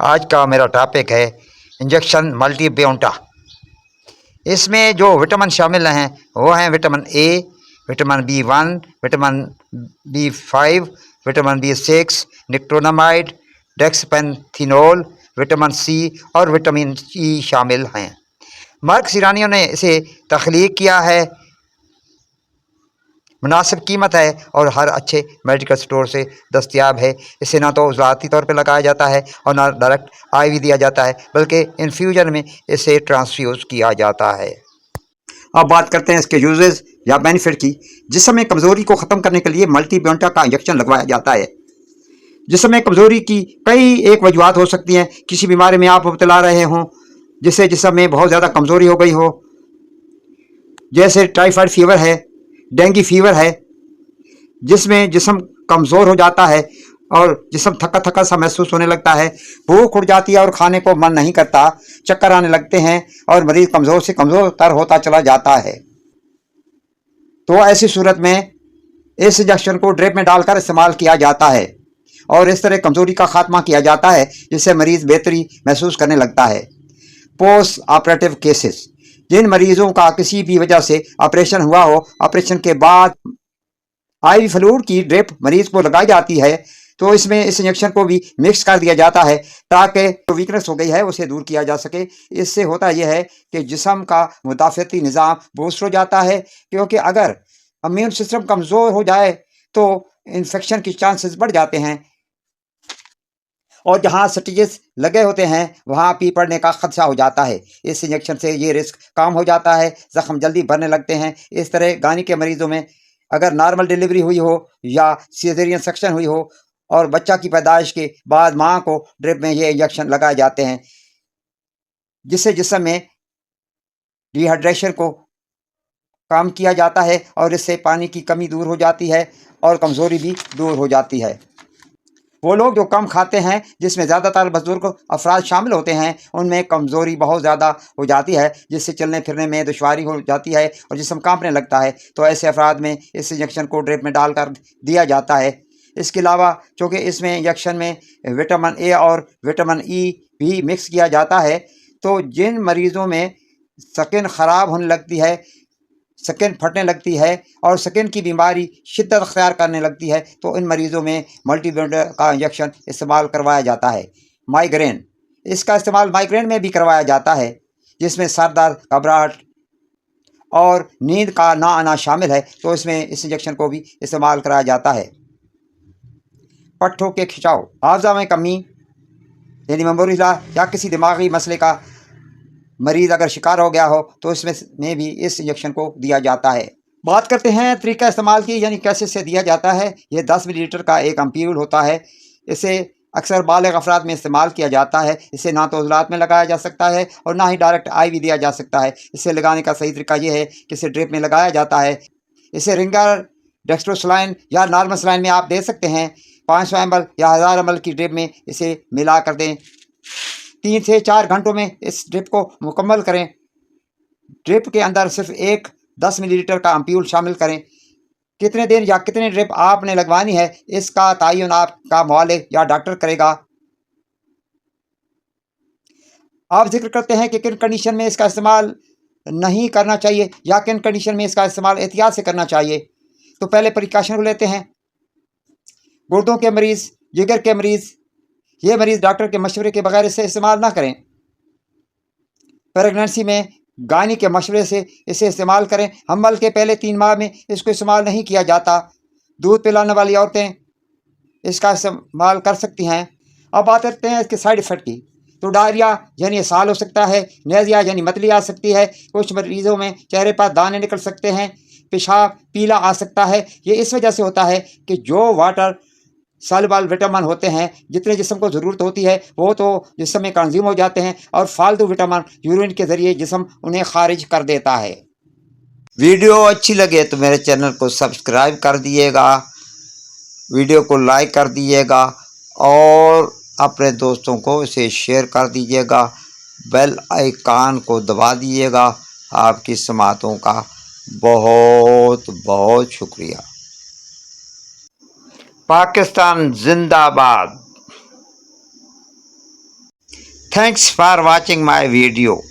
आज का मेरा टॉपिक है इंजेक्शन मल्टीबियोटा। इसमें जो विटामिन शामिल हैं वो हैं vitamin A, vitamin B1, vitamin B5, vitamin B6, nicotinamide, dexpanthenol, vitamin C और विटामिन ई शामिल हैं। मार्कस ईरानियों ने इसे तख्लीक किया है। मुनासिब कीमत है और हर अच्छे मेडिकल स्टोर से दस्तयाब है। इसे ना तो ज़ाती तौर पे लगाया जाता है और ना डायरेक्ट IV दिया जाता है, बल्कि इन्फ्यूजन में इसे ट्रांसफ्यूज़ किया जाता है। अब बात करते हैं इसके यूजेस या बेनिफिट की। जिस्म में कमज़ोरी को ख़त्म करने के लिए मल्टीबियोटा का इंजेक्शन लगवाया जाता है। जिस्म में कमज़ोरी की कई एक वजूहत हो सकती हैं। किसी बीमारी में आप मुब्तला रहे हों जिससे जिस्म में बहुत ज़्यादा कमज़ोरी हो गई हो, जैसे टाइफाइड फीवर है, डेंगू फीवर है, जिसमें जिस्म कमज़ोर हो जाता है और जिस्म थका थका सा महसूस होने लगता है, भूख उड़ जाती है और खाने को मन नहीं करता, चक्कर आने लगते हैं और मरीज़ कमज़ोर से कमज़ोर तर होता चला जाता है। तो ऐसी सूरत में इस इंजेक्शन को ड्रिप में डालकर इस्तेमाल किया जाता है और इस तरह कमज़ोरी का खात्मा किया जाता है, जिससे मरीज़ बेहतरी महसूस करने लगता है। पोस्ट ऑपरेटिव केसेस, जिन मरीज़ों का किसी भी वजह से ऑपरेशन हुआ हो, ऑपरेशन के बाद IV फ्लूइड की ड्रिप मरीज को लगाई जाती है, तो इसमें इस इंजेक्शन को भी मिक्स कर दिया जाता है ताकि जो वीकनेस हो गई है उसे दूर किया जा सके। इससे होता यह है कि जिस्म का मुदाफ़ती निज़ाम बूस्ट हो जाता है, क्योंकि अगर इम्यून सिस्टम कमज़ोर हो जाए तो इन्फेक्शन के चांसेस बढ़ जाते हैं और जहाँ स्टिचेस लगे होते हैं वहाँ पी पड़ने का खदशा हो जाता है। इस इंजेक्शन से ये रिस्क कम हो जाता है, ज़ख्म जल्दी भरने लगते हैं। इस तरह गायनी के मरीज़ों में अगर नॉर्मल डिलीवरी हुई हो या सीज़ेरियन सेक्शन हुई हो और बच्चा की पैदाइश के बाद माँ को ड्रिप में ये इंजेक्शन लगाए जाते हैं, जिससे जिस्म में डिहाइड्रेशन को कम किया जाता है और इससे पानी की कमी दूर हो जाती है और कमज़ोरी भी दूर हो जाती है। वो लोग जो कम खाते हैं, जिसमें ज़्यादातर बुजुर्ग अफराद शामिल होते हैं, उनमें कमज़ोरी बहुत ज़्यादा हो जाती है, जिससे चलने फिरने में दुश्वारी हो जाती है और जिस्म कांपने लगता है। तो ऐसे अफराद में इस इंजेक्शन को ड्रिप में डालकर दिया जाता है। इसके अलावा चूँकि इसमें इंजेक्शन में विटामिन ए और विटामिन ई भी मिक्स किया जाता है, तो जिन मरीज़ों में स्किन ख़राब होने लगती है, स्किन फटने लगती है और स्किन की बीमारी शिद्दत अख्तियार करने लगती है, तो इन मरीज़ों में मल्टीबियोटा का इंजेक्शन इस्तेमाल करवाया जाता है। माइग्रेन, इसका इस्तेमाल माइग्रेन में भी करवाया जाता है, जिसमें सर दर्द, घबराहट और नींद का ना आना शामिल है, तो इसमें इस इंजेक्शन को भी इस्तेमाल कराया जाता है। पट्ठों के खिंचाव, हाफ़ज़ा में कमी यानी मेमोरी लॉस या किसी दिमागी मसले का मरीज़ अगर शिकार हो गया हो तो इसमें भी इस इंजेक्शन को दिया जाता है। बात करते हैं तरीका इस्तेमाल की, यानी कैसे से दिया जाता है। ये 10 मिलीलीटर का एक एम्प्यूल होता है। इसे अक्सर बालिग अफराद में इस्तेमाल किया जाता है। इसे ना तो उज़लात में लगाया जा सकता है और ना ही डायरेक्ट IV दिया जा सकता है। इसे लगाने का सही तरीका ये है कि इसे ड्रिप में लगाया जाता है। इसे रिंगर, डेक्स्ट्रोसलाइन या नॉर्मल सलाइन में आप दे सकते हैं। 500 ml या 1000 ml की ड्रिप में इसे मिला कर दें। 3 से 4 घंटों में इस ड्रिप को मुकम्मल करें। ड्रिप के अंदर सिर्फ एक 10 मिलीलीटर का एम्प्यूल शामिल करें। कितने दिन या कितने ड्रिप आपने लगवानी है, इसका तयन आपका मुआलिज या डॉक्टर करेगा। आप जिक्र करते हैं कि किन कंडीशन में इसका इस्तेमाल नहीं करना चाहिए या किन कंडीशन में इसका इस्तेमाल एहतियात से करना चाहिए। तो पहले प्रिकॉशन को लेते हैं। गुर्दों के मरीज़, जिगर के मरीज़, ये मरीज़ डॉक्टर के मशवरे के बगैर इसे इस्तेमाल ना करें। प्रेगनेंसी में गायनी के मशवरे से इसे इस्तेमाल करें। हमल के पहले 3 माह में इसको इस्तेमाल नहीं किया जाता। दूध पिलाने वाली औरतें इसका इस्तेमाल कर सकती हैं। अब बात करते हैं इसके साइड इफ़ेक्ट की। तो डायरिया यानी इसहाल हो सकता है, नेज़िया यानी मतली आ सकती है, कुछ मरीज़ों में चेहरे पर दाने निकल सकते हैं, पेशाब पीला आ सकता है। ये इस वजह से होता है कि जो वाटर सॉल्युबल विटामिन होते हैं, जितने जिस्म को ज़रूरत होती है वो तो जिस्म में कंज्यूम हो जाते हैं और फालतू विटामिन यूरिन के ज़रिए जिस्म उन्हें खारिज कर देता है। वीडियो अच्छी लगे तो मेरे चैनल को सब्सक्राइब कर दिएगा, वीडियो को लाइक कर दीजिएगा और अपने दोस्तों को इसे शेयर कर दीजिएगा। बेल आइकन को दबा दीजिएगा। आपकी समातों का बहुत बहुत शुक्रिया। पाकिस्तान जिंदाबाद। Thanks for watching my video.